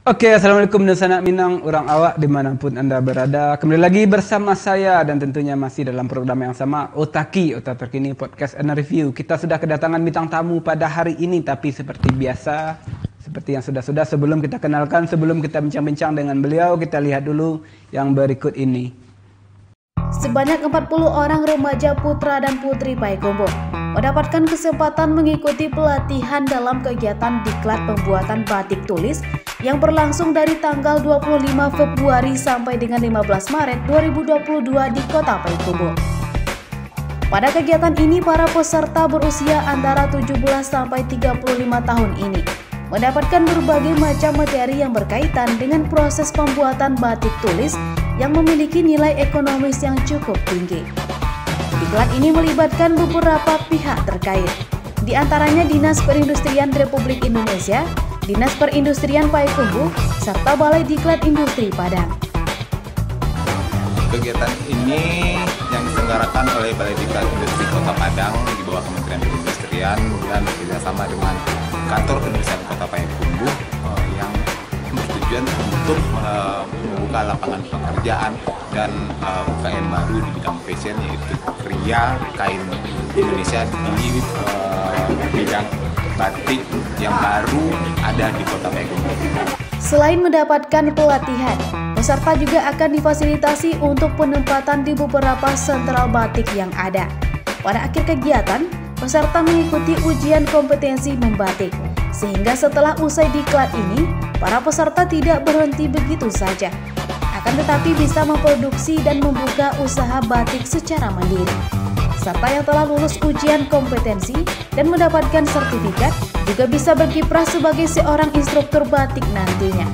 Oke, Assalamualaikum dan sanak minang orang awak dimanapun Anda berada. Kembali lagi bersama saya dan tentunya masih dalam program yang sama, Otaki, Otak Terkini Podcast and Review. Kita sudah kedatangan bintang tamu pada hari ini, tapi seperti biasa, seperti yang sudah-sudah sebelum kita kenalkan, sebelum kita bincang-bincang dengan beliau, kita lihat dulu yang berikut ini. Sebanyak 40 orang remaja putra dan putri Payakumbuh mendapatkan kesempatan mengikuti pelatihan dalam kegiatan diklat pembuatan batik tulis yang berlangsung dari tanggal 25 Februari sampai dengan 15 Maret 2022 di Kota Payakumbuh. Pada kegiatan ini, para peserta berusia antara 17 sampai 35 tahun ini mendapatkan berbagai macam materi yang berkaitan dengan proses pembuatan batik tulis yang memiliki nilai ekonomis yang cukup tinggi. Diklat ini melibatkan beberapa pihak terkait, di antaranya Dinas Perindustrian Republik Indonesia, Dinas Perindustrian Payakumbuh, serta Balai Diklat Industri Padang. Kegiatan ini yang diselenggarakan oleh Balai Diklat Industri Kota Padang di bawah Kementerian Perindustrian dan bekerjasama dengan Kantor Perindustrian Kota Payakumbuh yang bertujuan untuk membuka lapangan pekerjaan dan UKM baru di bidang fashion, yaitu Kria Kain Indonesia di bidang batik yang baru ada di Kota Payakumbuh. Selain mendapatkan pelatihan, peserta juga akan difasilitasi untuk penempatan di beberapa sentral batik yang ada. Pada akhir kegiatan, peserta mengikuti ujian kompetensi membatik, sehingga setelah usai diklat ini, para peserta tidak berhenti begitu saja, akan tetapi bisa memproduksi dan membuka usaha batik secara mandiri. Peserta yang telah lulus ujian kompetensi dan mendapatkan sertifikat juga bisa berkiprah sebagai seorang instruktur batik nantinya.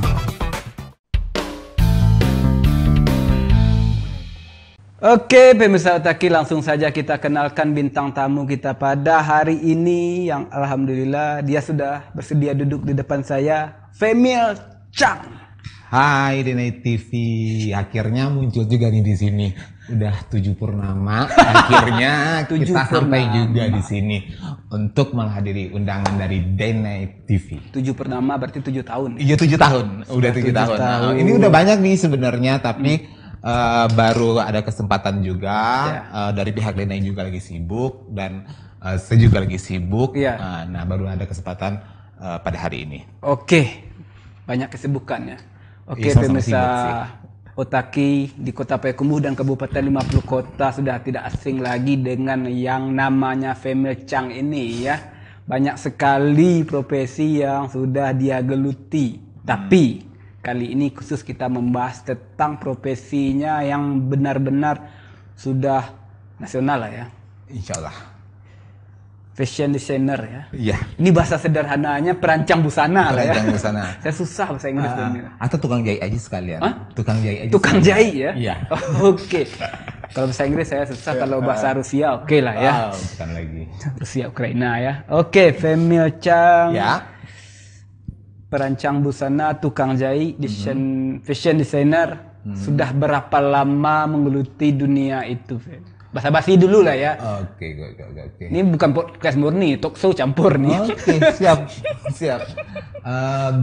Oke, pemirsa Otaki, langsung saja kita kenalkan bintang tamu kita pada hari ini yang alhamdulillah dia sudah bersedia duduk di depan saya, Femil Chang. Hai Denai TV, akhirnya muncul juga nih di sini. Udah 7 purnama, akhirnya kita sampai juga di sini untuk menghadiri undangan dari Denai TV. 7 purnama berarti 7 tahun. Iya 7 tahun, udah 7 tahun. Nah, ini udah banyak nih sebenarnya, tapi baru ada kesempatan juga dari pihak Denai juga lagi sibuk dan saya juga lagi sibuk. Nah, baru ada kesempatan pada hari ini. Oke, banyak kesibukannya. Oke, pemirsa Otaki di Kota Payakumbuh dan Kabupaten 50 Kota sudah tidak asing lagi dengan yang namanya Femil Chang ini ya. Banyak sekali profesi yang sudah dia geluti. Tapi kali ini khusus kita membahas tentang profesinya yang benar-benar sudah nasional lah ya. Insya Allah. Fashion designer ya. Iya. Ini bahasa sederhananya perancang busana lah ya. Perancang busana. Saya susah bahasa Inggris ini. Atau tukang jahit aja sekalian. Tukang jahit aja. Tukang jahit ya? Iya. Oke. Kalau bahasa Inggris saya susah, kalau bahasa Rusia oke lah ya. Bukan lagi. Rusia Ukraina ya. Oke, Femil Chang. Ya. Perancang busana, tukang jahit, fashion designer. Sudah berapa lama menggeluti dunia itu, Fem? Basa-basi dulu lah ya. Oke. Ini bukan podcast murni, talk show campur nih. Oke, siap.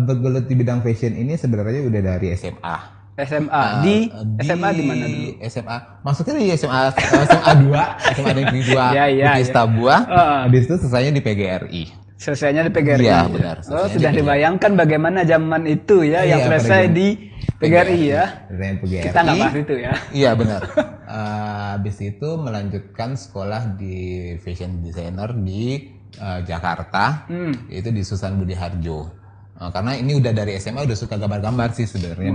Bergelut di bidang fashion ini sebenarnya udah dari SMA. SMA di SMA di mana dulu? SMA. Masuknya di SMA 2, SMA Negeri 2 di Stabua. Habis itu selesainya di PGRI. Selesainya di PGRI. Iya, benar. Sudah dibayangkan bagaimana zaman itu ya yang selesai di PGRI ya. PGRI. Kita nggak bahas itu ya. Iya, benar. Habis itu melanjutkan sekolah di fashion designer di Jakarta, yaitu di Susan Budi Harjo. Karena ini udah dari SMA udah suka gambar-gambar sih sebenarnya,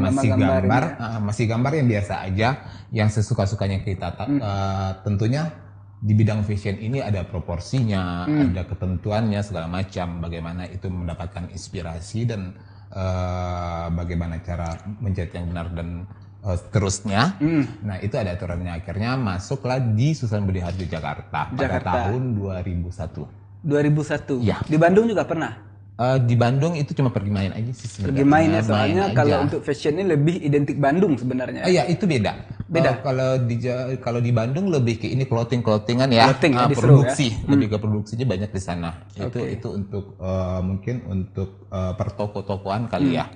masih gambar yang biasa aja, yang sesuka-sukanya kita. Tentunya di bidang fashion ini ada proporsinya, ada ketentuannya segala macam, bagaimana itu mendapatkan inspirasi dan bagaimana cara menjahit yang benar dan seterusnya. Nah, itu ada aturannya. Akhirnya masuklah di Susan Budi Harjo Jakarta pada tahun 2001. 2001. Ya. Di Bandung juga pernah? Di Bandung itu cuma pergi main aja sih sebenarnya. Pergi main ya, soalnya kalau untuk fashion ini lebih identik Bandung sebenarnya. Iya, itu beda. Kalau di Bandung lebih ke ini clothingan ya. Produksi, ya? Lebih ke produksinya banyak di sana. Itu untuk mungkin untuk pertoko-tokoan kali ya.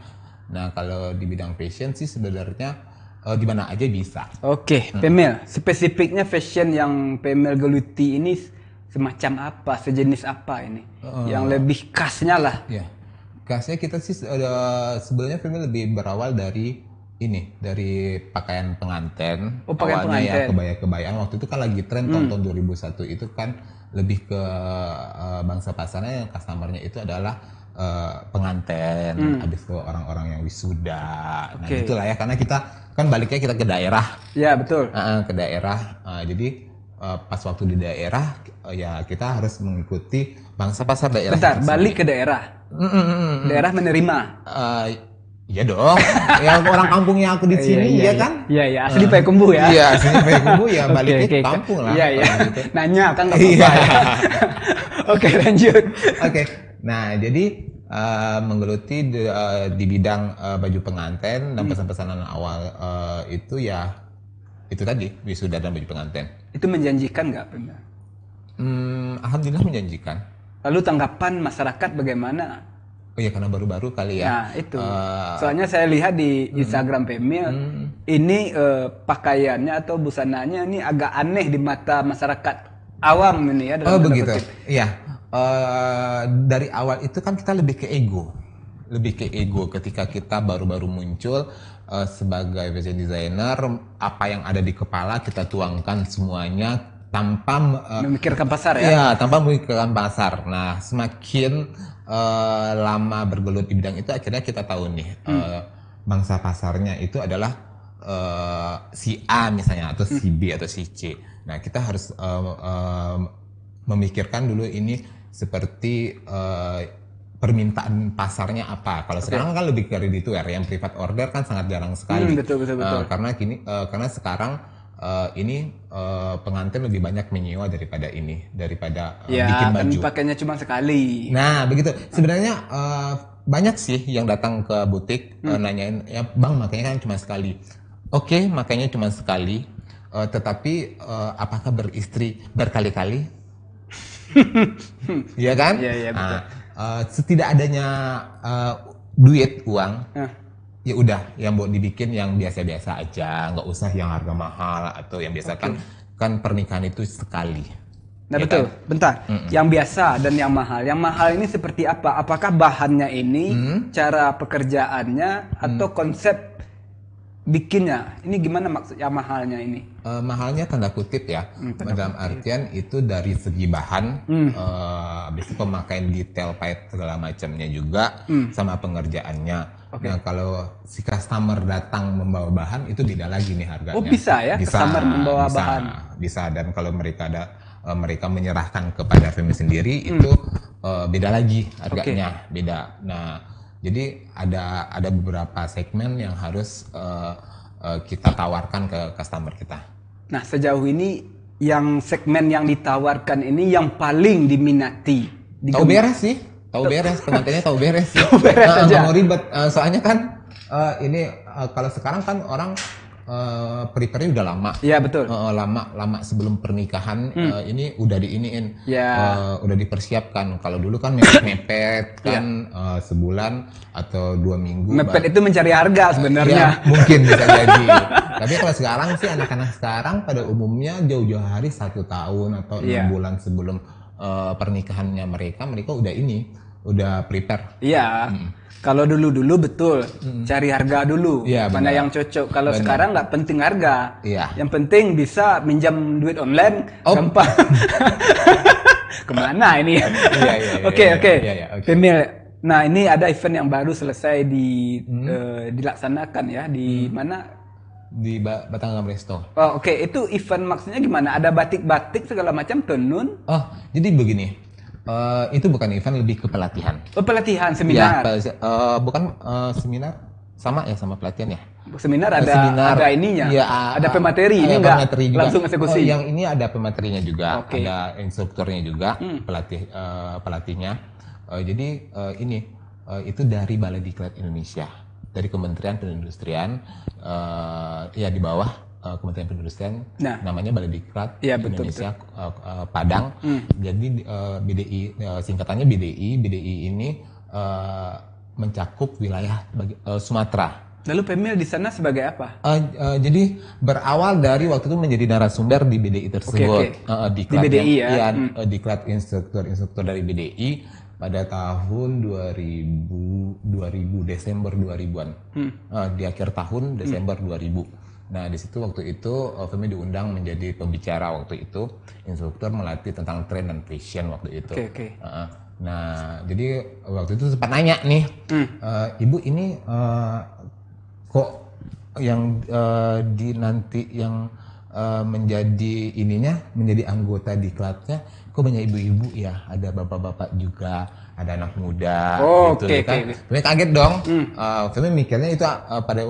Nah, kalau di bidang fashion sih sebenarnya di mana aja bisa. Oke, Pemil, spesifiknya fashion yang Pemil geluti ini semacam apa, sejenis apa ini? Yang lebih khasnya lah. Ya, khasnya kita sih sebenarnya Pemil lebih berawal dari pakaian pengantin. Oh, pakaian awalnya pengantin. Ya kebaya-kebayaan. Waktu itu kan lagi tren tahun 2001 itu kan lebih ke bangsa pasarnya yang customernya itu adalah pengantin, habis itu orang-orang yang wisuda. Nah, itulah ya, karena kita kan baliknya kita ke daerah. Ya, betul. Ke daerah. Jadi pas waktu di daerah ya kita harus mengikuti bangsa pasar daerah. Bentar, balik ke daerah. Daerah menerima. Iya dong. Ya orang kampungnya aku di sini ya kan? Iya, asli Payakumbuh ya. Iya, asli Payakumbuh ya, baliknya ke kampung lah. Iya. Gitu. Nanya kan enggak apa-apa ya. Oke, lanjut. Oke. Nah, jadi menggeluti di bidang baju pengantin dan pesan-pesanan awal itu ya itu tadi, wisuda dan baju pengantin. Itu menjanjikan nggak, Pemil? Alhamdulillah menjanjikan. Lalu tanggapan masyarakat bagaimana? Oh ya, karena baru-baru kali ya. Nah, itu. Soalnya saya lihat di Instagram Pemil, ini pakaiannya atau busananya ini agak aneh di mata masyarakat awam ini ya. Oh begitu. Iya. Dari awal itu kan kita lebih ke ego ketika kita baru-baru muncul sebagai fashion designer, apa yang ada di kepala kita tuangkan semuanya tanpa memikirkan pasar ya. Iya, tanpa memikirkan pasar. Nah, semakin lama bergelut di bidang itu, akhirnya kita tahu nih bangsa pasarnya itu adalah si A misalnya, atau si B atau si C. Nah, kita harus memikirkan dulu ini seperti permintaan pasarnya apa. Kalau sekarang kan lebih ke ready to wear, yang private order kan sangat jarang sekali. Betul. Karena sekarang pengantin lebih banyak menyewa daripada bikin baju. Ya, pakainya cuma sekali. Nah, begitu. Sebenarnya banyak sih yang datang ke butik nanyain, ya Bang, makanya kan cuma sekali. Oke, makanya cuma sekali. Tetapi apakah beristri berkali-kali? Iya kan? Iya, betul. Setidak adanya uang, ya udah yang buat dibikin yang biasa-biasa aja, nggak usah yang harga mahal atau yang biasa. Kan pernikahan itu sekali. Nah, ya betul. Kan? Bentar. Yang biasa dan yang mahal. Yang mahal ini seperti apa? Apakah bahannya ini, cara pekerjaannya, atau konsep bikinnya? Ini gimana maksudnya mahalnya ini? Mahalnya tanda kutip ya. Dalam artian itu dari segi bahan, habis itu pemakaian detail pahit segala macamnya juga, sama pengerjaannya. Nah, kalau si customer datang membawa bahan, itu beda lagi nih harganya. Oh, bisa ya? Customer membawa bahan? Bisa. Dan kalau mereka menyerahkan kepada Femi sendiri, itu beda lagi harganya. Beda. Nah, jadi ada beberapa segmen yang harus kita tawarkan ke customer kita. Nah, sejauh ini yang segmen yang ditawarkan ini yang paling diminati. Tahu beres sih. Tahu beres, pengantinnya tahu beres. Tahu beres aja. Nggak mau ribet. Soalnya kan kalau sekarang kan orang prepare-nya udah lama. Iya, betul. Lama sebelum pernikahan ini udah diiniin. Ya. Udah dipersiapkan. Kalau dulu kan mepet kan sebulan atau 2 minggu. Mepet itu mencari harga sebenarnya. Ya, mungkin bisa jadi. Tapi kalau sekarang sih anak-anak sekarang pada umumnya jauh-jauh hari 1 tahun atau 6 bulan sebelum pernikahannya mereka udah prepare. Iya. Kalau dulu betul cari harga dulu, mana yang cocok. Kalau sekarang nggak penting harga, yang penting bisa minjam duit online, gampang. Kemana ini? Oke. Pemil, nah ini ada event yang baru selesai dilaksanakan ya di mana? Di Batangan Resto. Oh, oke. Itu event maksudnya gimana? Ada batik-batik segala macam, tenun? Oh, jadi begini. Itu bukan event, lebih ke pelatihan. Oh, pelatihan, seminar. Bukan seminar, sama pelatihan ya. Seminar ada ininya. Ya, ada pemateri, ini enggak langsung eksekusi. Yang ini ada pematerinya juga, okay. Ada instrukturnya juga, pelatihnya. Jadi itu dari Balai Diklat Indonesia, dari Kementerian Perindustrian, ya di bawah Kementerian Perindustrian, namanya Balai Diklat Indonesia, betul. Padang. Jadi BDI, singkatannya BDI. BDI ini mencakup wilayah Sumatera. Lalu Pemil di sana sebagai apa? Jadi berawal dari waktu itu menjadi narasumber di BDI tersebut. Di BDI ya? Iya, diklat instruktur dari BDI pada tahun 2000 Desember 2000-an. Di akhir tahun Desember 2000. Nah, di situ waktu itu Femi diundang menjadi pembicara waktu itu, instruktur melatih tentang tren dan fashion waktu itu. Nah, jadi waktu itu sempat nanya nih, Ibu ini kok yang nanti yang menjadi anggota diklatnya kok banyak ibu-ibu ya, ada bapak-bapak juga, ada anak muda, gitu kan. Femi kaget dong. Femi mikirnya itu pada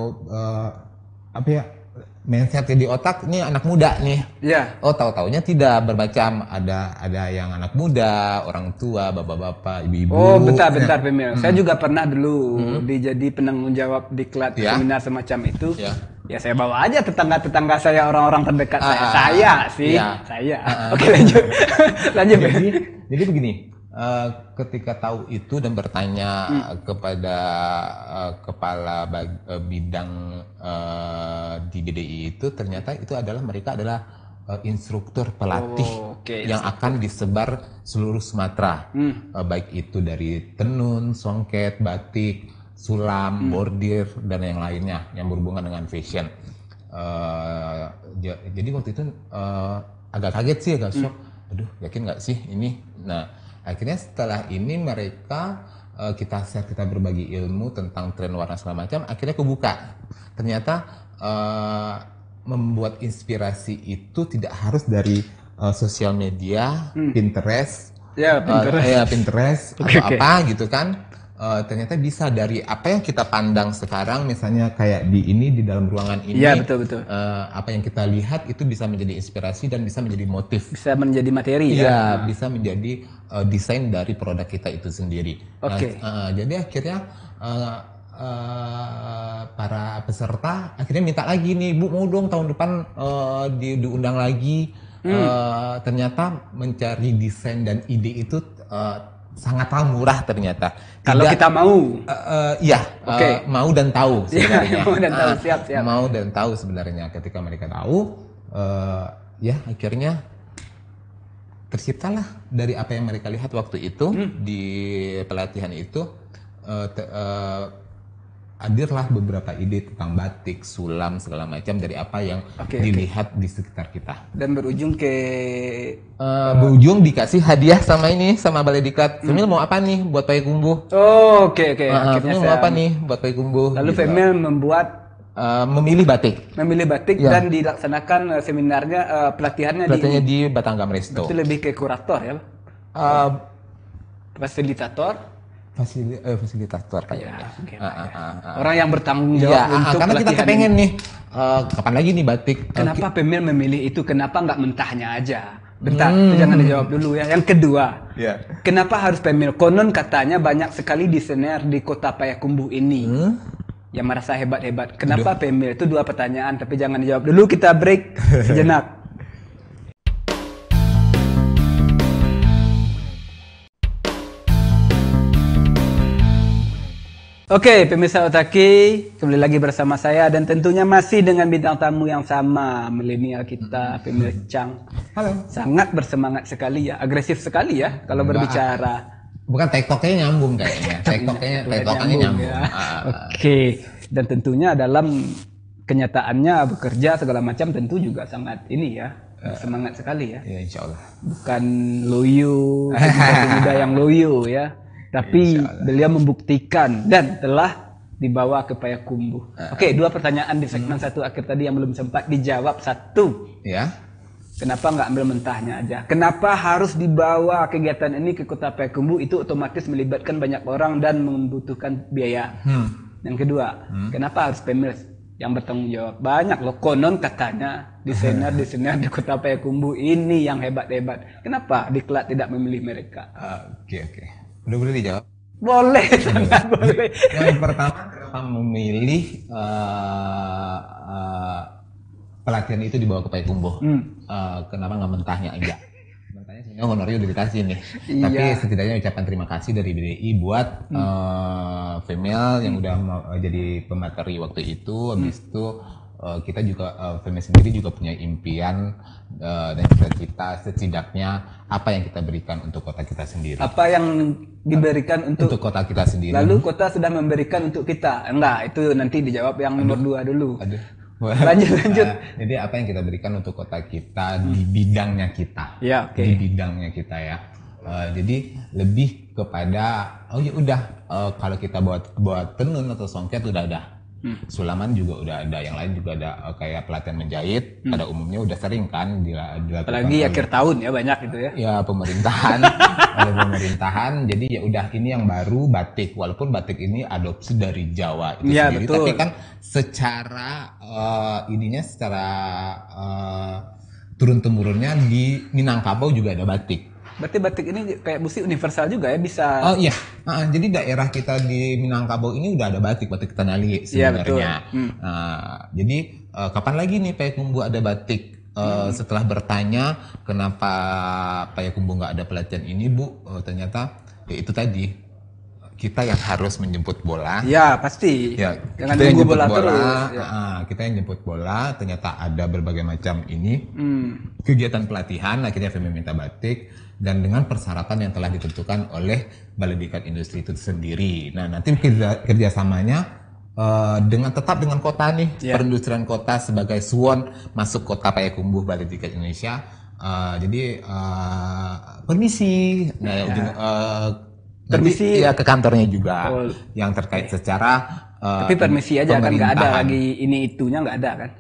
apa ya, mindset di otak ini anak muda nih. Oh, tahu-taunya tidak, bermacam, ada yang anak muda, orang tua, bapak-bapak, ibu-ibu. Oh, bentar Pemil. Saya juga pernah dulu jadi penanggung jawab diklat seminar semacam itu. Ya saya bawa aja tetangga-tetangga saya, orang-orang terdekat saya. Oke, lanjut. Jadi begini, ketika tahu itu dan bertanya kepada kepala bidang di BDI itu, ternyata itu adalah mereka adalah instruktur pelatih yang akan disebar seluruh Sumatera, baik itu dari tenun, songket, batik, sulam, bordir, dan yang lainnya yang berhubungan dengan fashion. Jadi waktu itu agak kaget sih, agak shock. Aduh, yakin nggak sih ini? Nah, akhirnya setelah ini mereka kita berbagi ilmu tentang tren warna segala macam. Akhirnya kebuka. Ternyata membuat inspirasi itu tidak harus dari sosial media, Pinterest, Pinterest atau apa gitu kan. Ternyata bisa dari apa yang kita pandang sekarang, misalnya kayak di dalam ruangan ini. Iya, betul. Apa yang kita lihat itu bisa menjadi inspirasi dan bisa menjadi motif. Bisa menjadi materi ya. Bisa menjadi desain dari produk kita itu sendiri. Jadi akhirnya para peserta akhirnya minta lagi nih, Bu, mau dong tahun depan diundang lagi. Ternyata mencari desain dan ide itu sangatlah murah ternyata. Kalau kita mau. Mau dan tahu sebenarnya. Mau dan tahu, siap. Mau dan tahu sebenarnya. Ketika mereka tahu, akhirnya terciptalah dari apa yang mereka lihat waktu itu di pelatihan itu. Hadirlah beberapa ide tentang batik, sulam, segala macam dari apa yang dilihat di sekitar kita. Dan berujung dikasih hadiah sama Balai Diklat. Femil mau apa nih buat Payakumbuh? Akhirnya Femil mau apa nih buat Payakumbuh? Lalu Femil membuat memilih batik dan dilaksanakan seminarnya, pelatihannya di Batanggam Resto. Itu lebih ke kurator ya? Fasilitator? Fasilitator kayaknya. Orang yang bertanggung jawab untuk karena kita pengen nih kapan lagi nih batik. Kenapa Pemil memilih itu? Kenapa nggak mentahnya aja? Bentar, itu jangan dijawab dulu ya. Yang kedua, kenapa harus Pemil? Konon katanya banyak sekali desainer di kota Payakumbuh ini yang merasa hebat-hebat. Kenapa Pemil? Itu dua pertanyaan, tapi jangan dijawab dulu. Kita break sejenak. Oke, pemirsa Otaki, kembali lagi bersama saya dan tentunya masih dengan bintang tamu yang sama, milenial kita, Pemil Chang. Halo. Sangat bersemangat sekali ya, agresif sekali ya kalau berbicara. Bukan TikToknya nyambung kayaknya, TikToknya nyambung. Ya. Oke, dan tentunya dalam kenyataannya bekerja segala macam tentu juga sangat ini ya, semangat sekali ya. Ya, insya Allah. Bukan loyo, muda yang loyo ya. Tapi beliau membuktikan dan telah dibawa ke Payakumbuh. Oke, dua pertanyaan di segmen satu akhir tadi yang belum sempat dijawab. Satu, kenapa nggak ambil mentahnya aja? Kenapa harus dibawa kegiatan ini ke kota Payakumbuh? Itu otomatis melibatkan banyak orang dan membutuhkan biaya. Yang kedua, kenapa harus Pemil yang bertanggung jawab? Banyak loh, konon katanya desainer di kota Payakumbuh ini yang hebat-hebat. Kenapa Diklat tidak memilih mereka? Oke. Udah boleh dijawab? Boleh, sangat boleh. Yang pertama, kenapa memilih pelatihan itu dibawa ke Payakumbuh? Kenapa nggak mentahnya aja? Mentahnya honornya udah dikasih nih. Iya. Tapi setidaknya ucapan terima kasih dari BDI buat Female yang udah jadi pemateri waktu itu. Habis itu kita juga Female sendiri juga punya impian dan cita-cita setidaknya apa yang kita berikan untuk kota kita sendiri. Apa yang diberikan untuk kota kita sendiri. Lalu kota sudah memberikan untuk kita. Enggak, itu nanti dijawab yang nomor 2 dulu. Aduh. Lanjut. Jadi apa yang kita berikan untuk kota kita di bidangnya kita. Ya, oke. Di bidangnya kita ya. Jadi lebih kepada ya udah kalau kita buat tenun atau songket udah ada. Sulaman juga udah ada, yang lain juga ada kayak pelatihan menjahit. Pada umumnya udah sering kan dilakukan. Apalagi akhir tahun ya banyak gitu ya. Ya pemerintahan, oleh pemerintahan. Jadi ya udah ini yang baru batik, walaupun batik ini adopsi dari Jawa itu Ya, sendiri. betul. Tapi kan secara secara turun temurunnya di Minangkabau juga ada batik. Berarti batik ini kayak musik universal juga ya, bisa. Oh iya, jadi daerah kita di Minangkabau ini udah ada batik Tenali sebenarnya. Jadi kapan lagi nih Payakumbuh ada batik? Setelah bertanya kenapa Payakumbuh nggak ada pelatihan ini, Bu, ternyata ya itu tadi kita yang harus menjemput bola. Ya pasti. Ya, jangan kita yang nunggu jemput bola bola. terus. Ya. Kita yang jemput bola. Ternyata ada berbagai macam ini kegiatan pelatihan. Akhirnya Femi minta batik. Dan dengan persyaratan yang telah ditentukan oleh Balai Diklat Industri itu sendiri. Nah, nanti kerjasamanya tetap dengan kota nih, perindustrian kota sebagai suwon masuk kota Payakumbuh Balai Diklat Indonesia. Jadi permisi, permisi ya ke kantornya juga yang terkait secara. Tapi permisi aja kan, nggak ada lagi ini itunya nggak ada kan?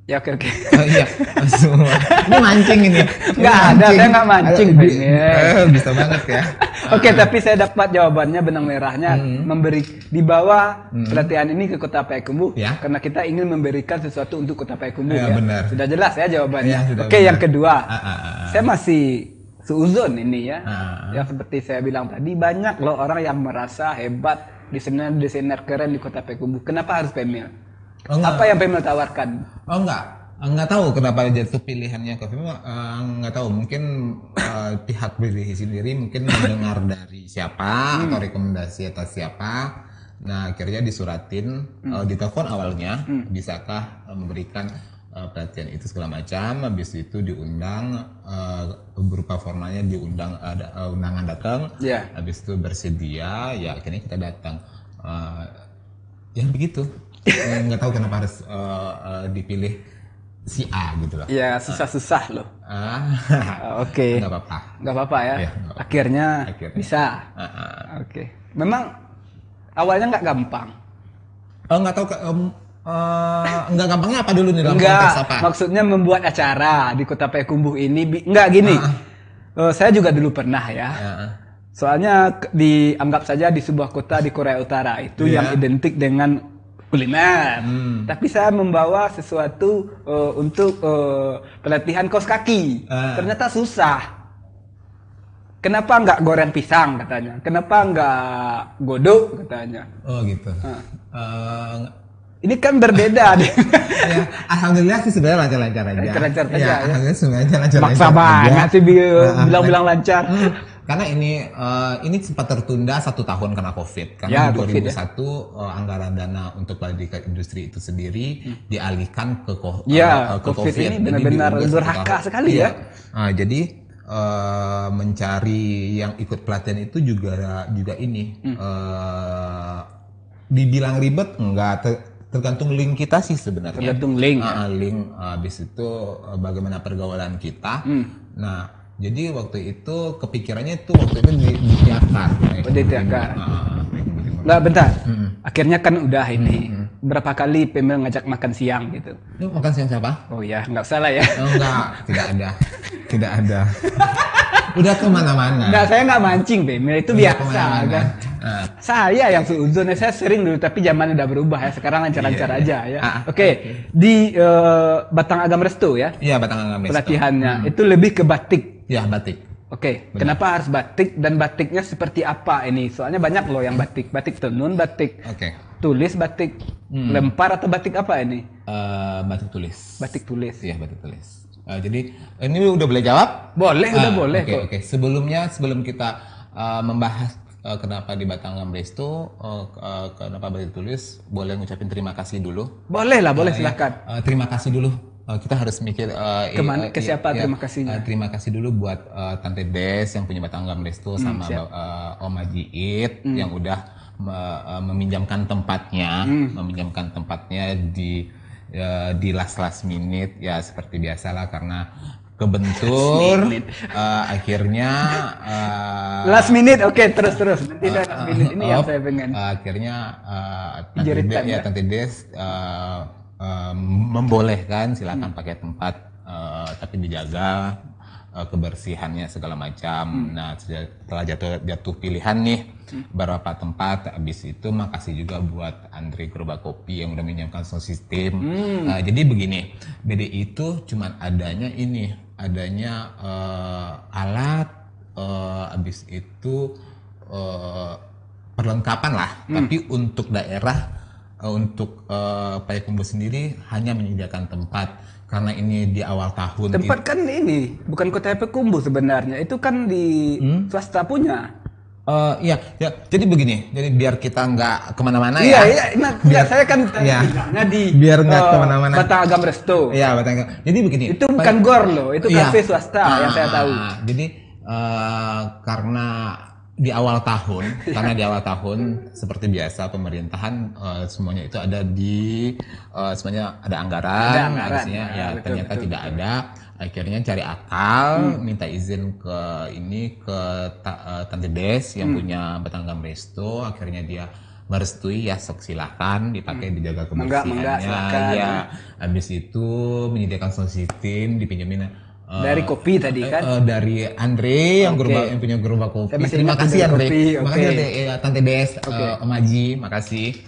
Ya oke. Iya, semua. Ini mancing ini. Nggak ada, saya nggak mancing. Bisa banget ya. Oke, tapi saya dapat jawabannya benang merahnya dibawa pelatihan ini ke Kota Payakumbuh karena kita ingin memberikan sesuatu untuk Kota Payakumbuh ya. Benar. Sudah jelas ya jawabannya. Ya, Oke, yang kedua, saya masih seuzon ini ya. Yang seperti saya bilang tadi, banyak loh orang yang merasa hebat, desainer keren di Kota Payakumbuh. Kenapa harus Female? Apa yang Female tawarkan? Enggak tahu kenapa jatuh pilihannya ke Female. Enggak tahu, mungkin pihak BDI sendiri mungkin mendengar dari siapa atau rekomendasi atau siapa. Nah, akhirnya disuratin, ditelepon awalnya, bisakah memberikan pelatihan itu segala macam. Habis itu diundang, berupa formalnya diundang, ada undangan datang. Habis itu bersedia, ya akhirnya kita datang. Ya begitu. Nggak tahu kenapa harus dipilih si A gitu loh. Ya susah-susah loh. Oke. Nggak apa-apa. Nggak apa-apa ya. Ya, nggak apa-apa. Akhirnya bisa. Oke. Memang awalnya nggak gampang. Nggak tahu. Nggak gampangnya apa dulu nih dalam konteks apa? Maksudnya membuat acara di Kota Payakumbuh ini. Nggak gini. Saya juga dulu pernah ya. Soalnya dianggap saja di sebuah kota di Korea Utara itu yang identik dengan kuliner. Tapi saya membawa sesuatu untuk pelatihan kaos kaki. Ternyata susah. Kenapa nggak goreng pisang katanya? Kenapa nggak godok katanya? Oh gitu. Ini kan berbeda deh. Ya, alhamdulillah sih sebenarnya lancar-lancar aja. Lancar-lancar saja. Ya, alhamdulillah sebenarnya lancar-lancar. Maksa banget sih bilang-bilang lancar. Karena ini sempat tertunda 1 tahun karena COVID. Ya, Karena di COVID 2001 anggaran dana untuk Balai Diklat Industri itu sendiri dialihkan ke COVID. Ini benar-benar durhaka sekali ya. Jadi mencari yang ikut pelatihan itu juga ini dibilang ribet enggak. Tergantung link kita sih sebenarnya. Tergantung link. Link habis itu bagaimana pergaulan kita. Nah, jadi waktu itu kepikirannya itu waktu itu di Tiakar. Di Tiakar. Nggak bentar. Akhirnya kan udah ini. Berapa kali Female ngajak makan siang gitu. Makan siang siapa? Oh ya, nggak salah ya. Enggak, tidak ada. Udah kemana-mana. Nggak, saya nggak mancing Female, itu biasa kan. Saya yang seuzon, saya sering dulu, tapi zaman udah berubah ya. Sekarang lancar-lancar aja ya. Oke. Di Batang Agam Resto ya. Iya, Batang Agam Resto. Pelatihannya itu lebih ke batik. Ya, batik. Oke. Kenapa harus batik dan batiknya seperti apa ini? Soalnya banyak loh yang batik tenun, batik tulis, batik lempar atau batik apa ini? Batik tulis. Batik tulis. Iya, batik tulis. Jadi ini udah boleh jawab? Boleh, udah boleh kok. Oke. Sebelum kita membahas kenapa di Batangham Resto, kenapa Batik Tulis, boleh ngucapin terima kasih dulu. Boleh lah, boleh silakan. Terima kasih dulu. Kita harus mikir kemana, ke siapa terima kasihnya? Terima kasih dulu buat Tante Des yang punya Batangham Resto sama Om Haji It yang udah meminjamkan tempatnya, di last minute ya, seperti biasalah karena kebentur akhirnya last minute. Oke, terus nanti last minute ini yang saya pengen. Akhirnya Tante Des membolehkan silakan pakai tempat, tapi dijaga kebersihannya segala macam. Nah, setelah jatuh pilihan nih beberapa tempat, habis itu makasih juga buat Andre Gerobak Kopi yang udah menyiapkan sound system. Jadi begini, BDI itu cuman adanya alat, habis itu perlengkapan lah. Tapi untuk daerah, untuk Payakumbuh sendiri hanya menyediakan tempat. Karena ini di awal tahun. Tempat kan ini bukan Kota Payakumbuh sebenarnya, itu kan di swasta punya. Iya. Jadi begini, jadi biar kita nggak kemana-mana Iya, saya kan biar nggak kemana-mana. Batangham Resto. Iya, Batangham. Jadi begini. Itu bukan gor loh, itu kafe swasta yang saya tahu. Jadi karena di awal tahun, seperti biasa pemerintahan semuanya itu ada semuanya ada anggaran. Harusnya ya ternyata tidak ada. Akhirnya cari akal, minta izin ke Tante Des yang punya Batangham Resto. Akhirnya dia merestui, ya sok silakan dipakai, dijaga kebersihannya. Ya, habis itu menyediakan sound system, dipinjemin dari kopi tadi kan? Dari Andre yang punya gerobak kopi. Terima kasih Andre. Terima kasih Tante Des, Om Haji, makasih.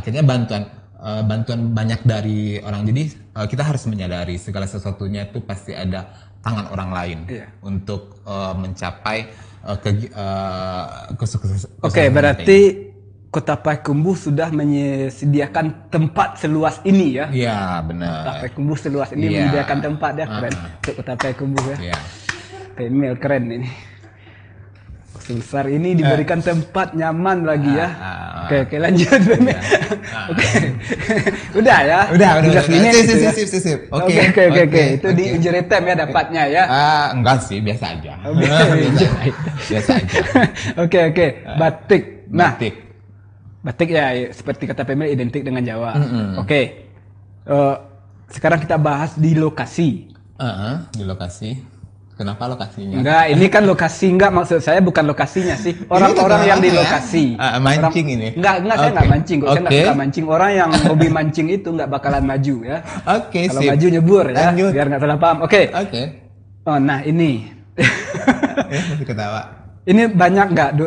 Akhirnya bantuan banyak dari orang. Jadi kita harus menyadari segala sesuatunya itu pasti ada tangan orang lain untuk mencapai kesuksesan. Oke, berarti Kota Payakumbuh sudah menyediakan tempat seluas ini ya? Iya, benar. Kota Payakumbuh seluas ini menyediakan tempat ya, keren. Untuk Kota Payakumbuh ya. Iya. Email keren ini. Sebesar ini diberikan tempat nyaman lagi ya. Oke, lanjut. Oke. Udah ya? Udah. Sip. Oke. Itu di Injury Time ya dapatnya ya? Enggak sih, biasa aja. Biasa aja. Oke. Batik. Nah, batik ya seperti kata Pemil identik dengan Jawa. Oke. Sekarang kita bahas di lokasi. Di lokasi. Kenapa lokasinya? Enggak, ini kan lokasi, maksud saya bukan lokasinya sih. Orang-orang yang di lokasi. Mancing ini. Enggak, saya enggak mancing kok. Saya enggak suka mancing. Orang yang hobi mancing itu enggak bakalan maju ya. Kalau maju nyebur ya, biar enggak salah paham. Oke. Oh, nah ini. Masih ketawa. Ini banyak nggak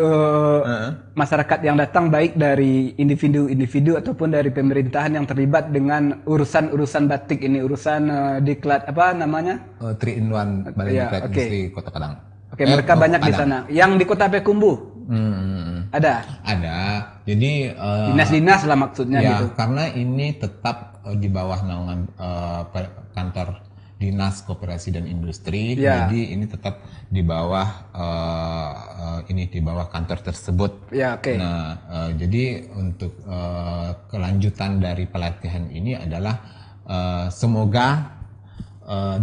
masyarakat yang datang, baik dari individu ataupun dari pemerintahan yang terlibat dengan urusan batik ini, urusan diklat apa namanya? 3-in-1 Balai Diklat Industri Kota Padang. Oke, mereka banyak di sana. Yang di Kota Payakumbuh ada. Jadi dinas-dinas lah maksudnya ya, gitu. Karena ini tetap di bawah naungan kantor Dinas Koperasi dan Industri, jadi ini tetap di bawah kantor tersebut. Nah, jadi untuk kelanjutan dari pelatihan ini adalah semoga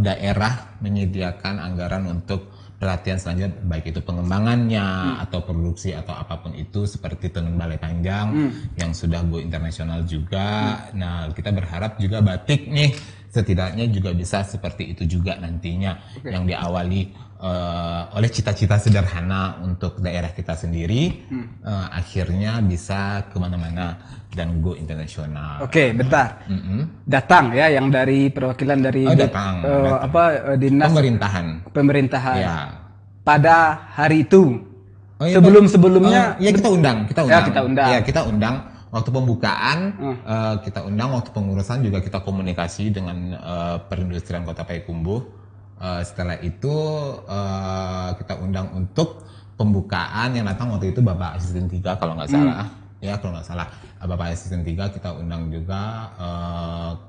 daerah menyediakan anggaran untuk pelatihan selanjutnya, baik itu pengembangannya atau produksi atau apapun itu, seperti Tenun Balai Panjang yang sudah go internasional juga. Nah, kita berharap juga batik nih setidaknya juga bisa seperti itu juga nantinya, yang diawali oleh cita-cita sederhana untuk daerah kita sendiri, akhirnya bisa kemana-mana dan go internasional. Oke, bentar. Datang ya, yang dari perwakilan dari datang. dinas pemerintahan. Ya. Pada hari itu. Sebelum-sebelumnya. Kita undang. Kita undang. Waktu pembukaan, kita undang. Waktu pengurusan juga kita komunikasi dengan perindustrian Kota Payakumbuh. Setelah itu kita undang untuk pembukaan, yang datang waktu itu Bapak Asisten 3 kalau nggak salah. Ya, kalau nggak salah Bapak Asisten 3, kita undang juga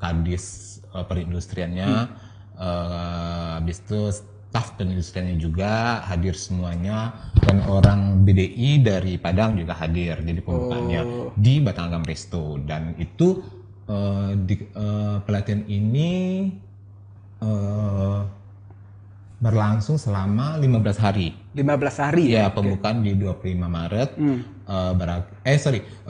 Kadis perindustriannya, Habis itu staf perindustriannya juga hadir semuanya, dan orang BDI dari Padang juga hadir. Jadi pembukaannya di Batangham Resto, dan itu pelatihan ini berlangsung selama 15 hari. 15 hari Ya, pembukaan di 25 Maret.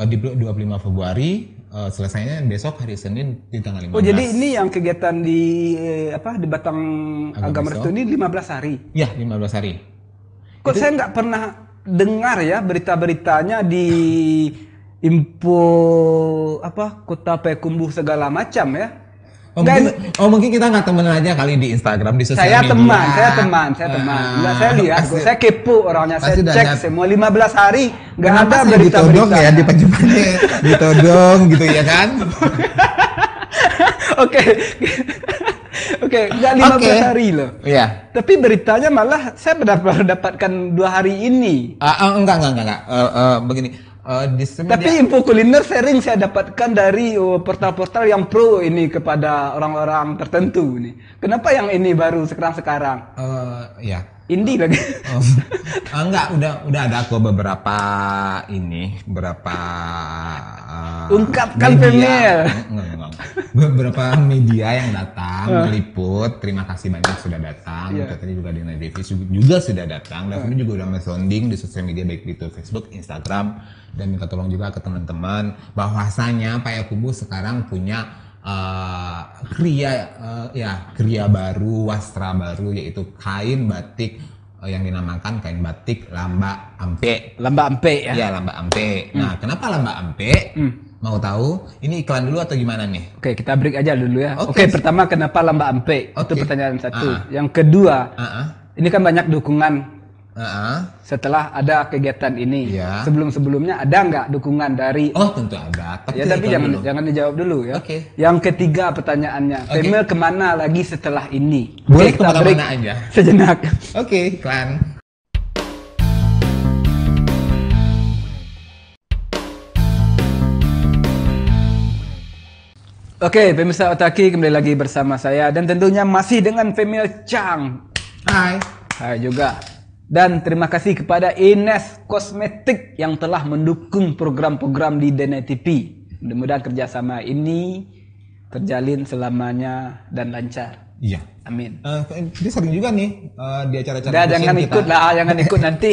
Di 25 Februari. Selesainya besok hari Senin di tanggal 15. Oh, jadi ini yang kegiatan di di Batang Agama Resto ini 15 hari. Ya, 15 hari. Kok saya nggak pernah dengar ya berita-beritanya di info Kota Payakumbuh segala macam ya. Mungkin kita nggak temenan aja kali di Instagram, di sosial media. Saya teman. Nggak, saya lihat, saya kepo orangnya, saya cek semua 15 hari nggak ada berita-berita. Ya, ditodong gitu ya kan? Oke, nggak 15 hari loh. Iya. Tapi beritanya malah saya baru dapatkan 2 hari ini. Enggak. Begini. Tapi info kuliner sering saya dapatkan dari portal-portal yang pro ini kepada orang-orang tertentu nih. Kenapa yang ini baru sekarang? Ya. Indie lagi. Enggak, udah ada kok beberapa ungkapkan media. Enggak. Beberapa media yang datang meliput. Terima kasih banyak sudah datang. Tadi juga di TV juga sudah datang. Dan kami juga udah sounding di sosial media, baik di Facebook, Instagram, dan minta tolong juga ke teman-teman bahwasanya Payakumbuh sekarang punya kriya baru, wastra baru, yaitu kain batik yang dinamakan kain batik Lamba Ampe. Lamba Ampe ya? Iya, Lamba Ampe. Nah, kenapa Lamba Ampe? Mau tahu? Ini iklan dulu atau gimana nih? Oke, kita break aja dulu ya. Oke, pertama kenapa Lamba Ampe? Itu pertanyaan satu. Yang kedua, ini kan banyak dukungan setelah ada kegiatan ini. Sebelum-sebelumnya ada nggak dukungan dari? Oh, tentu ada. Tapi jangan dijawab dulu ya. Yang ketiga pertanyaannya, Female kemana lagi setelah ini? Boleh kemana-mana aja. Sejenak. Oke, iklan. Oke, pemirsa Otaki, kembali lagi bersama saya dan tentunya masih dengan Female Chang. Hai. Hai juga. Dan terima kasih kepada Ines Kosmetik yang telah mendukung program-program di Dene TV. Mudah-mudahan kerjasama ini terjalin selamanya dan lancar. Iya. Amin. Dia sering juga nih di acara-acara. Jangan ikut nanti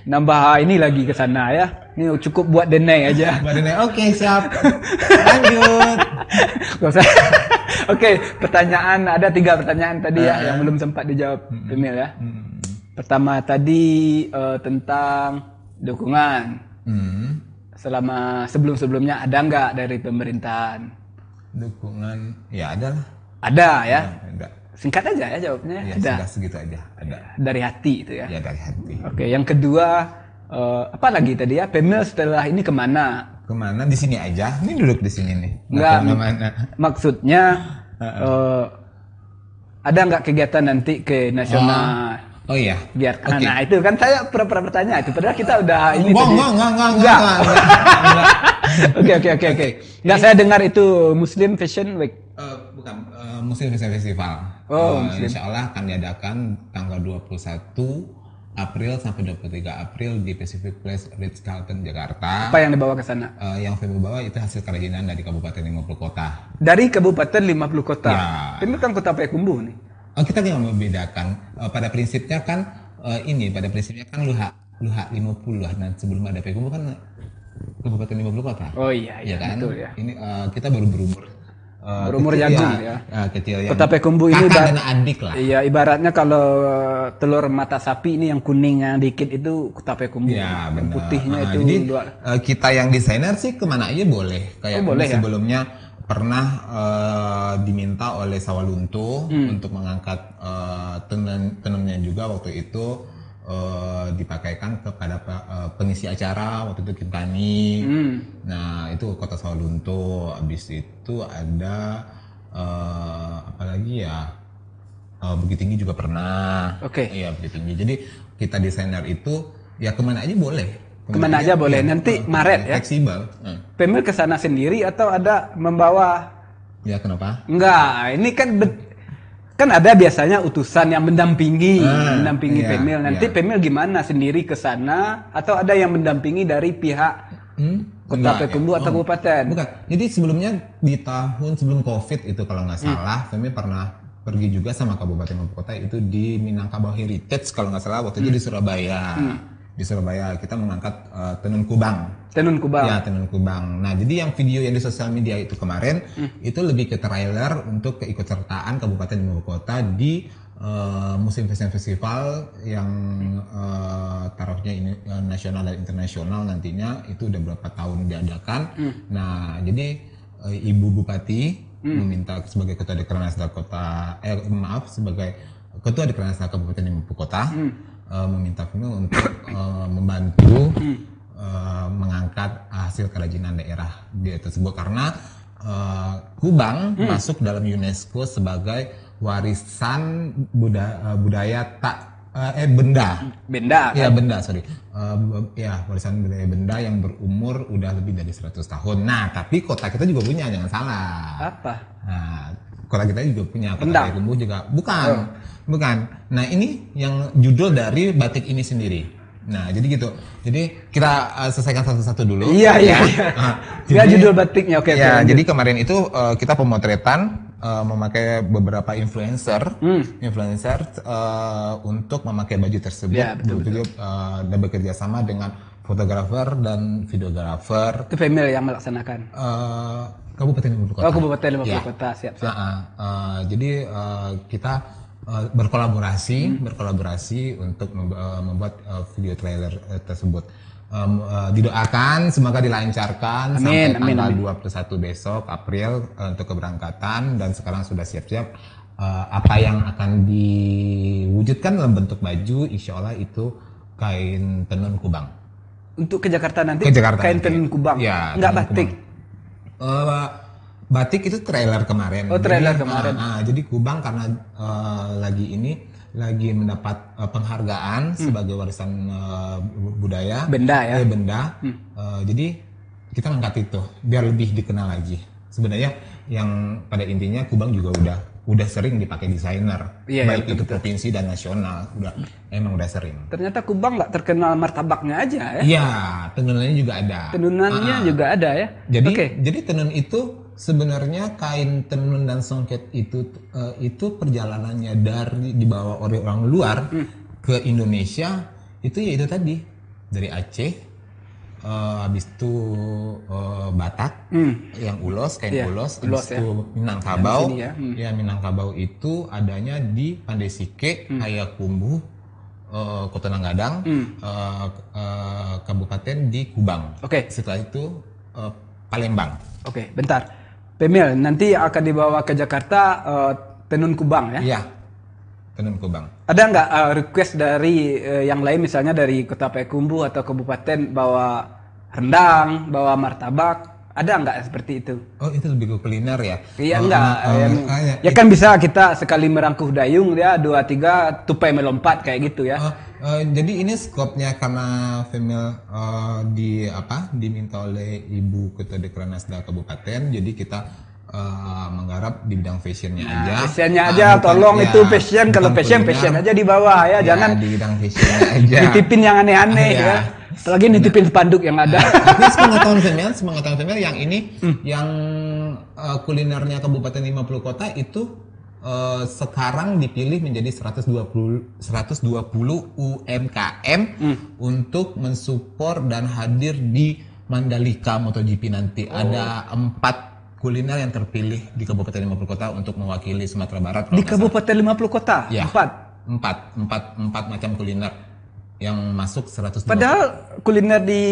nambah ini lagi ke sana ya. Ini cukup buat Dene aja. Buat Dene. Oke, siap. Lanjut. Oke, pertanyaan ada 3 pertanyaan tadi ya yang belum sempat dijawab Female ya. Pertama tadi tentang dukungan. Sebelum-sebelumnya ada nggak dari pemerintahan? Dukungan, ya ada lah. Ada ya? Ada. Singkat aja ya jawabnya. Ya, ada. Segitu aja. Ada. Dari hati itu ya? Ya, dari hati. Oke, yang kedua apa lagi tadi ya? Female setelah ini kemana? Kemana? Di sini aja. Ini duduk di sini nih. Nggak, kemana? Maksudnya ada nggak kegiatan nanti ke nasional? Oh iya. Biar nah itu kan saya pura-pura bertanya itu. Padahal kita udah ini. Enggak. Oke. Nggak, saya dengar itu Muslim Fashion Week. Bukan, Muslim Fashion Festival. Muslim. Insya Allah akan diadakan tanggal 21 April sampai 23 April di Pacific Place Ritz-Carlton Jakarta. Apa yang dibawa ke sana? Yang saya bawa itu hasil kerajinan dari Kabupaten 50 kota. Dari Kabupaten 50 kota? Ya. Ini kan kota Payakumbuh nih. Kita nggak membedakan. Pada prinsipnya kan luha 50 dan sebelum ada Payakumbuh kan Kabupaten 50 kota. Oh iya kan? Betul ya. Ini kita baru berumur jagung ya. Kecil ya. Kota Payakumbuh ini kakak dan adik lah. Iya, ibaratnya kalau telur mata sapi ini yang kuningnya dikit itu Kota Payakumbuh. Ya, benar. Putihnya itu jadi kita yang desainer sih kemana aja boleh. Kayak boleh, sebelumnya pernah diminta oleh Sawalunto untuk mengangkat tenunnya juga waktu itu dipakaikan kepada pengisi acara waktu itu Kintani. Nah itu kota Sawalunto. Habis itu ada apa lagi ya, Bukit Tinggi juga pernah. Iya, Bukit Tinggi. Jadi kita desainer itu ya kemana aja boleh. Kemana aja boleh. Nanti Maret ya. Fleksibel. Female ke sana sendiri atau ada membawa? Ya kenapa? Enggak, ini kan Kan ada biasanya utusan yang mendampingi Iya, Pemil. Nanti iya. Pemil gimana, sendiri ke sana atau ada yang mendampingi dari pihak Kota Enggak, Payakumbuh atau kabupaten? Bukan. Jadi sebelumnya di tahun sebelum COVID itu kalau nggak salah, kami pernah pergi juga sama kabupaten maupun kota itu di Minangkabau Heritage kalau nggak salah waktu itu di Surabaya. Di Surabaya kita mengangkat tenun kubang. Tenun Kubang. Ya, tenun kubang. Nah, jadi yang video yang di sosial media itu kemarin itu lebih ke trailer untuk keikutsertaan kabupaten dan ibu kota di musim festival yang taruhnya ini nasional dan internasional nantinya itu udah berapa tahun diadakan. Nah, jadi Ibu Bupati meminta sebagai ketua Dekranasda Kota sebagai ketua Dekranasda Kabupaten dan Ibu Kota meminta Pemil untuk membantu mengangkat hasil kerajinan daerah di tersebut karena kubang masuk dalam UNESCO sebagai warisan budaya benda. Ya, benda, sorry. Warisan budaya benda yang berumur udah lebih dari 100 tahun. Nah, tapi kota kita juga punya, jangan salah. Apa? Nah, kota kita juga punya, Kota Rendang. Payakumbuh juga. Bukan. Nah, ini yang judul dari batik ini sendiri. Nah, jadi gitu. Jadi kita selesaikan satu-satu dulu. Iya. Ya, judul batiknya. Oke. Ya, jadi kemarin itu kita pemotretan memakai beberapa influencer untuk memakai baju tersebut. Ya, betul. Dan bekerja sama dengan fotografer dan videografer. Itu Pemil yang melaksanakan. Kabupaten Ibu Kota. Oh, Kabupaten Ibu Ya. Kota, siap. Jadi kita berkolaborasi untuk membuat video trailer tersebut. Didoakan semoga dilancarkan sampai tanggal 21 besok April untuk keberangkatan, dan sekarang sudah siap-siap apa yang akan diwujudkan dalam bentuk baju, insya Allah itu kain tenun kubang. Untuk ke Jakarta nanti Ke Jakarta kain nanti. tenun kubang. Ya, Enggak tenun batik. Batik itu trailer kemarin. Oh, trailer kemarin. Jadi kubang karena lagi mendapat penghargaan sebagai warisan budaya. Benda ya. Benda. Jadi kita angkat itu biar lebih dikenal lagi. Sebenarnya yang pada intinya kubang juga udah sering dipakai desainer, Iya, baik betul, itu provinsi dan nasional. Emang udah sering. Ternyata kubang nggak terkenal martabaknya aja ya. Iya, tenunannya juga ada. Tenunannya juga ada ya. Jadi tenun itu sebenarnya kain tenun dan songket itu perjalanannya dari dibawa oleh orang luar ke Indonesia itu ya itu tadi dari Aceh, habis itu Batak, yang ulos kain Iya, ulos, ulos habis itu Minangkabau, Yang di sini ya. Minangkabau itu adanya di Pandai-Sike, Payakumbuh, Kota Nanggadang, Kabupaten di Kubang. Oke. Setelah itu Palembang. Oke, bentar. Pemil, nanti akan dibawa ke Jakarta tenun kubang ya? Iya, tenun kubang. Ada nggak request dari yang lain, misalnya dari Kota Payakumbuh atau kabupaten bawa rendang, bawa martabak? Ada nggak seperti itu? Oh, itu lebih ke kuliner ya? Iya, enggak. Ya. Ya kan bisa kita sekali merangkuh dayung ya, 2-3 tupai melompat kayak gitu ya. Jadi ini skopnya karena Femil diminta oleh Ibu Ketua Dekranasda Kabupaten, jadi kita menggarap di bidang fashionnya aja. Fashionnya aja, tolong ya, itu fashion. Kalau bukan fashion kuliner. aja di bawah ya, jangan di bidang fashionnya aja. nitipin yang aneh-aneh Iya. ya. Apalagi nitipin spanduk yang ada. Tapi sepengetahuan Femil yang ini, yang kulinernya Kabupaten 50 Kota itu sekarang dipilih menjadi 120 UMKM untuk mensupport dan hadir di Mandalika MotoGP nanti. Ada 4 kuliner yang terpilih di Kabupaten 50 Kota untuk mewakili Sumatera Barat. Di Kabupaten 50 Kota? Ya, 4? 4 macam kuliner yang masuk 120. Padahal kuliner di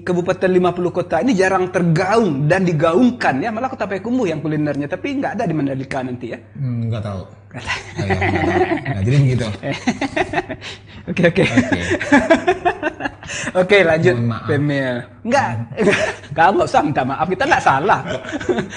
Kabupaten 50 Kota ini jarang tergaung dan digaungkan ya. Malah Kota Payakumbuh yang kulinernya, tapi nggak ada di Mandalika nanti ya. Nggak tahu. Nah, jadi begitu. Oke. Oke, lanjut. Mohon maaf. Pemil. Nggak usah minta maaf. Kita nggak salah kok.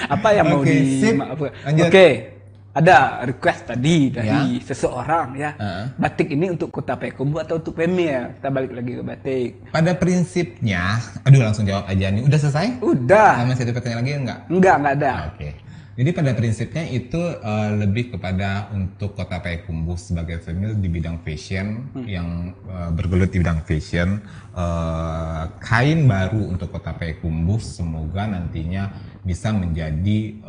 Apa yang mau Oke, sip. dimaafkan? Lanjut. Oke. Ada request tadi dari Ya. seseorang ya. Batik ini untuk Kota Payakumbuh atau untuk Pemil? Kita balik lagi ke batik. Pada prinsipnya, aduh langsung jawab aja nih. Udah selesai? Udah. Masih ada pertanyaan lagi enggak? Nggak ada. Oke. Jadi pada prinsipnya itu lebih kepada untuk Kota Payakumbuh sebagai family di bidang fashion yang bergelut di bidang fashion, kain baru untuk Kota Payakumbuh semoga nantinya bisa menjadi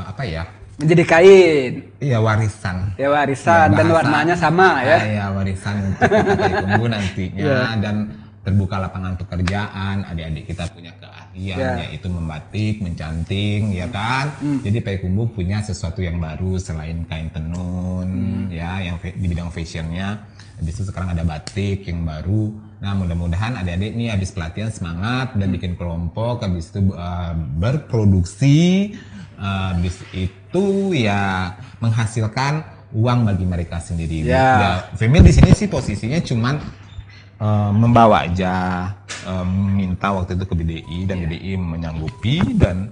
apa ya? Menjadi kain. Iya, warisan. Ya, warisan dan warnanya sama ya. Iya, warisan untuk Kota Payakumbuh nantinya dan terbuka lapangan pekerjaan, adik-adik kita punya keahlian yaitu membatik, mencanting, ya kan. Jadi Payakumbuh punya sesuatu yang baru selain kain tenun, ya, yang di bidang fashionnya. Habis itu sekarang ada batik yang baru. Nah, mudah-mudahan adik-adik nih habis pelatihan semangat dan bikin kelompok, habis itu berproduksi, habis itu ya menghasilkan uang bagi mereka sendiri. Ya, family di sini sih posisinya cuman membawa aja, minta waktu itu ke BDI dan BDI menyanggupi dan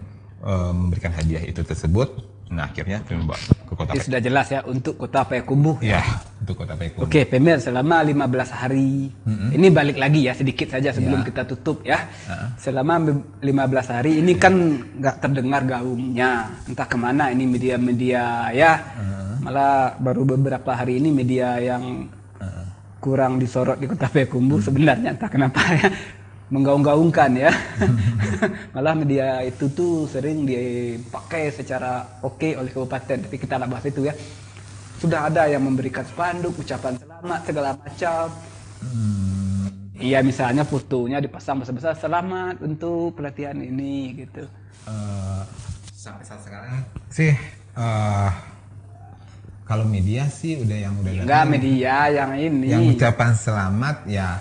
memberikan hadiah itu tersebut. Nah, akhirnya kami bawa ke Kota Payakumbuh. Sudah jelas ya untuk Kota Payakumbuh. Ya, untuk Kota Payakumbuh. Oke, Pemir, selama 15 hari, ini balik lagi ya sedikit saja sebelum kita tutup ya. Selama 15 hari ini kan nggak terdengar gaungnya, entah kemana ini media-media ya. Malah baru beberapa hari ini media yang kurang disorot di Kota Payakumbuh sebenarnya entah kenapa ya menggaung-gaungkan ya. Malah media itu tuh sering dipakai secara oke oleh kabupaten, tapi kita nggak bahas itu ya. Sudah ada yang memberikan spanduk ucapan selamat segala macam. Iya, misalnya fotonya dipasang besar-besar, selamat untuk pelatihan ini gitu. Sampai saat sekarang sih kalau media sih udah enggak media yang ini yang ucapan selamat ya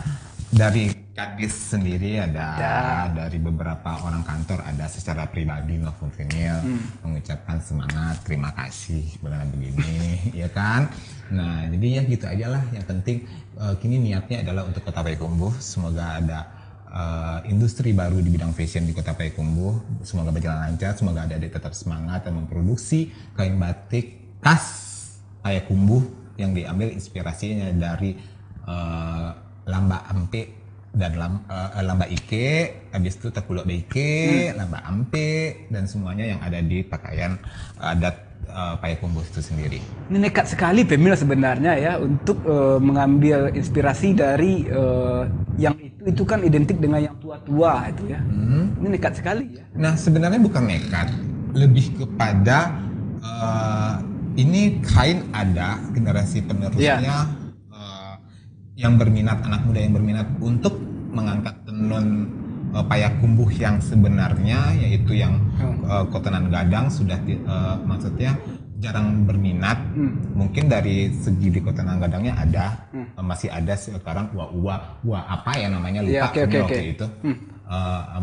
dari Kadis sendiri ada dari beberapa orang kantor ada secara pribadi maupun venil mengucapkan semangat, terima kasih bulan begini ya kan. Nah, jadi ya gitu aja lah, yang penting kini niatnya adalah untuk Kota Payakumbuh, semoga ada industri baru di bidang fashion di Kota Payakumbuh, semoga berjalan lancar, semoga adik-adik tetap semangat dan memproduksi kain batik khas Payakumbuh yang diambil inspirasinya dari Lamba Ampe dan Lamba Ike, habis itu Takulok Beike, Lamba Ampe dan semuanya yang ada di pakaian adat Payakumbuh itu sendiri. Ini nekat sekali Pemil sebenarnya ya untuk mengambil inspirasi dari yang itu kan identik dengan yang tua-tua itu ya. Ini nekat sekali ya. Nah, sebenarnya bukan nekat, lebih kepada ini kain ada generasi penerusnya yang berminat, anak muda yang berminat untuk mengangkat tenun Payakumbuh yang sebenarnya yaitu yang kotonan gadang sudah maksudnya jarang berminat. Mungkin dari segi di kotonan gadangnya ada, masih ada sekarang uwa apa ya namanya lupa waktu itu.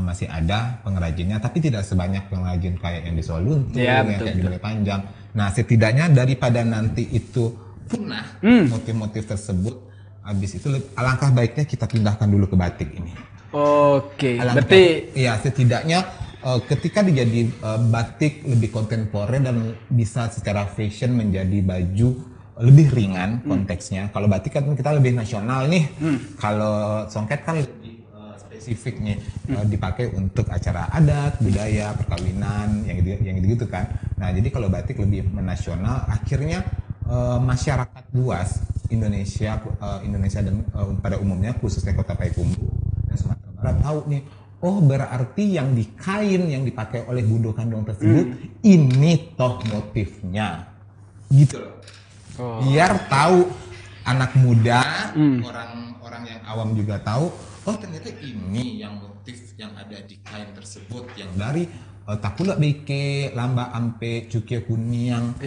Masih ada pengrajinnya, tapi tidak sebanyak pengrajin kayak yang di Soluntur, yang kayak di Balai Panjang. Nah, setidaknya daripada nanti itu punah motif-motif tersebut, habis itu alangkah baiknya kita pindahkan dulu ke batik ini. Oke, berarti ya setidaknya ketika dijadi batik lebih kontemporer dan bisa secara fashion menjadi baju lebih ringan konteksnya. Kalau batik kan kita lebih nasional nih. Kalau songket kan lebih spesifik nih, dipakai untuk acara adat, budaya, perkawinan, yang gitu kan. Nah, jadi kalau batik lebih menasional, akhirnya masyarakat luas Indonesia dan pada umumnya khususnya Kota Payakumbuh dan Sumatera Barat tahu nih, oh berarti yang di kain yang dipakai oleh Bundo Kandong tersebut ini toh motifnya, gitu loh. Biar tahu anak muda, orang-orang yang awam juga tahu, oh ternyata ini yang motif yang ada di kain tersebut yang dari Takulok Beike, Lamba Ampe, Cukia Kuniang.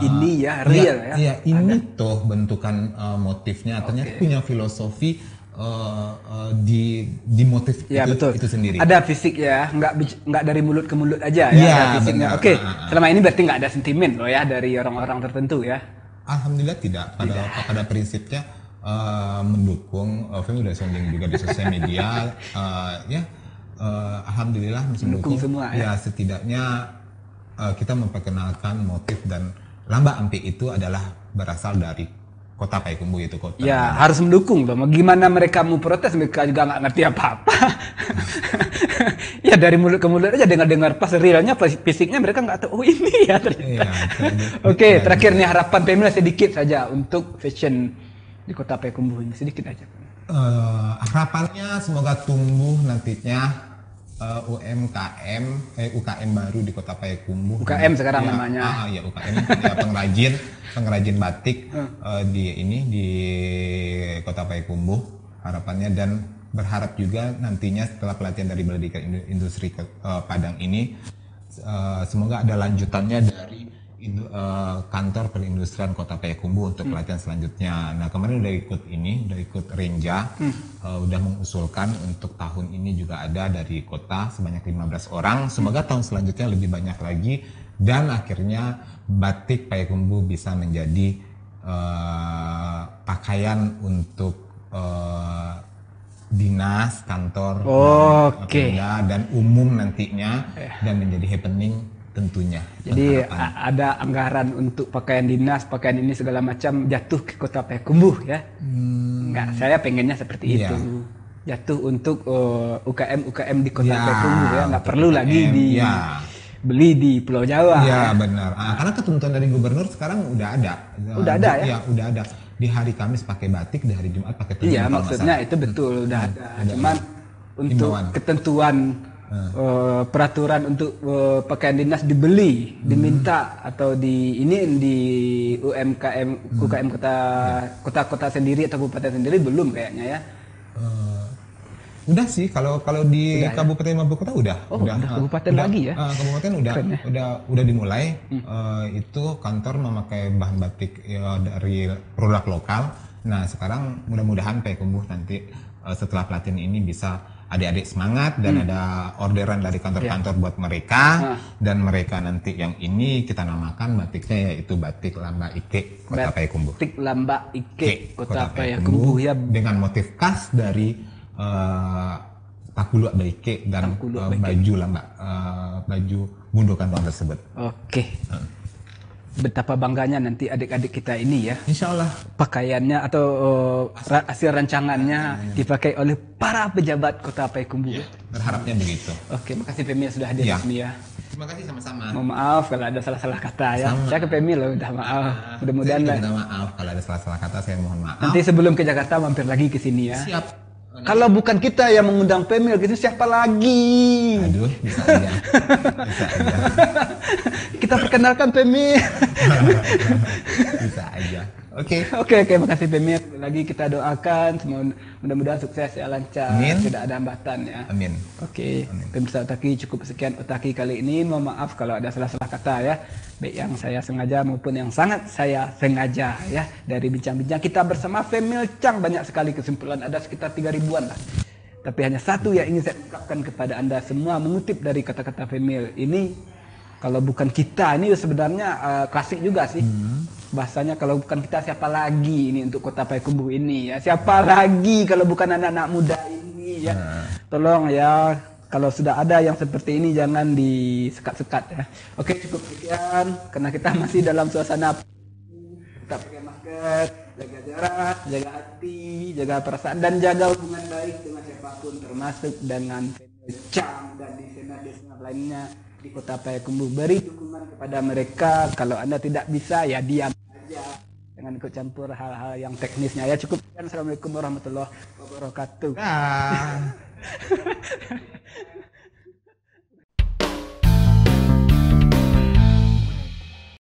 Ini ya real ya. Iya, ini toh bentukan motifnya. Ternyata punya filosofi di motif itu sendiri. Ada fisik ya, nggak dari mulut ke mulut aja ya. Ada fisiknya. Oke, selama ini berarti nggak ada sentimen loh ya dari orang-orang tertentu ya. Alhamdulillah tidak. Pada prinsipnya mendukung. Femi udah sounding juga di sosial media. Alhamdulillah mendukung semua ya. Setidaknya kita memperkenalkan motif dan Lamba Ampe itu adalah berasal dari Kota Payakumbuh, itu kota. Ya, harus mendukung loh. Gimana mereka mau protes, mereka juga nggak ngerti apa-apa. Ya dari mulut ke mulut aja dengar pas realnya pas fisiknya mereka nggak tahu ini ya ternyata. Iya, Oke, terakhir nih harapan Pemil sedikit saja untuk fashion di Kota Payakumbuh ini sedikit aja. Harapannya semoga tumbuh nantinya UKM baru di Kota Payakumbuh. UKM sekarang ya, namanya. Ya UKM ya, pengrajin batik di Kota Payakumbuh harapannya, dan berharap juga nantinya setelah pelatihan dari Balai Diklat Industri Padang ini semoga ada lanjutannya dari kantor perindustrian Kota Payakumbuh untuk pelatihan selanjutnya. Nah, kemarin udah ikut Renja, udah mengusulkan untuk tahun ini juga ada dari kota sebanyak 15 orang. Semoga tahun selanjutnya lebih banyak lagi, dan akhirnya batik Payakumbuh bisa menjadi pakaian untuk dinas, kantor, dan umum nantinya, dan menjadi happening tentunya. Jadi ada anggaran untuk pakaian dinas, pakaian ini segala macam jatuh ke Kota Payakumbuh ya? Enggak, saya pengennya seperti itu. Jatuh untuk UKM di Kota Payakumbuh ya, nggak perlu lagi beli di Pulau Jawa. Iya benar. Karena ketentuan dari gubernur sekarang udah ada. Udah ada ya? Iya, udah ada. Di hari Kamis pakai batik, di hari Jumat pakai tenun. Iya, maksudnya itu betul udah ada. Cuman untuk ketentuan peraturan untuk pakaian dinas dibeli, diminta atau di UKM kota-kota sendiri atau kabupaten sendiri belum kayaknya ya. Udah sih kalau di Kabupaten Mabukuta udah. Udah kabupaten lagi ya. Kabupaten udah dimulai. Itu kantor memakai bahan batik dari produk lokal. Nah, sekarang mudah-mudahan Payakumbuh nanti setelah pelatihan ini bisa adik-adik semangat, dan ada orderan dari kantor-kantor buat mereka, dan mereka nanti yang ini kita namakan batiknya yaitu batik Lamba Ike Kota Payakumbuh. Batik Lamba Ike Kota Payakumbuh ya, dengan motif khas dari Takulu Baike dan baju Lamba, baju gundukan doang tersebut. Oke. Betapa bangganya nanti adik-adik kita ini ya. Insya Allah. Pakaiannya atau hasil rancangannya dipakai oleh para pejabat Kota Payakumbuh. Ya, berharapnya begitu. Oke, makasih Pemil sudah hadir di sini ya. Terima kasih sama-sama. Mohon maaf kalau ada salah-salah kata ya. Saya ke Pemil loh, minta maaf. Mudah-mudahan saya minta maaf kalau ada salah-salah kata, saya mohon maaf. Nanti sebelum ke Jakarta mampir lagi ke sini ya. Siap. Kalau bukan kita yang mengundang Pemil, gitu siapa lagi? Aduh, bisa aja. Bisa aja. Kita perkenalkan Pemil. Bisa aja. Oke. Makasih Pemil. Lagi kita doakan mudah-mudahan sukses ya, lancar. Amin. Tidak ada hambatan ya. Amin. Oke. Pemirsa Otaki, cukup sekian Otaki kali ini. Mohon maaf kalau ada salah-salah kata ya. Baik yang saya sengaja maupun yang sangat saya sengaja ya. Dari bincang-bincang kita bersama Pemil Chang, banyak sekali kesimpulan, ada sekitar 3.000-an lah. Tapi hanya satu yang ingin saya ungkapkan kepada Anda semua, mengutip dari kata-kata Pemil ini, kalau bukan kita, ini sebenarnya klasik juga sih. Bahasanya kalau bukan kita siapa lagi ini untuk Kota Payakumbuh ini ya. Siapa lagi kalau bukan anak-anak muda ini ya. Tolong ya, kalau sudah ada yang seperti ini jangan disekat-sekat ya. Oke, cukup sekian karena kita masih dalam suasana tetap pakai masker, jaga jarak, jaga hati, jaga perasaan, dan jaga hubungan baik dengan siapapun, termasuk dengan Pemil Chang dan desainer-desainer lainnya di Kota Payakumbuh. Beri dukungan kepada mereka. Kalau Anda tidak bisa ya diam saja, jangan ikut campur hal-hal yang teknisnya ya. Cukup sekian. Assalamualaikum warahmatullahi wabarakatuh.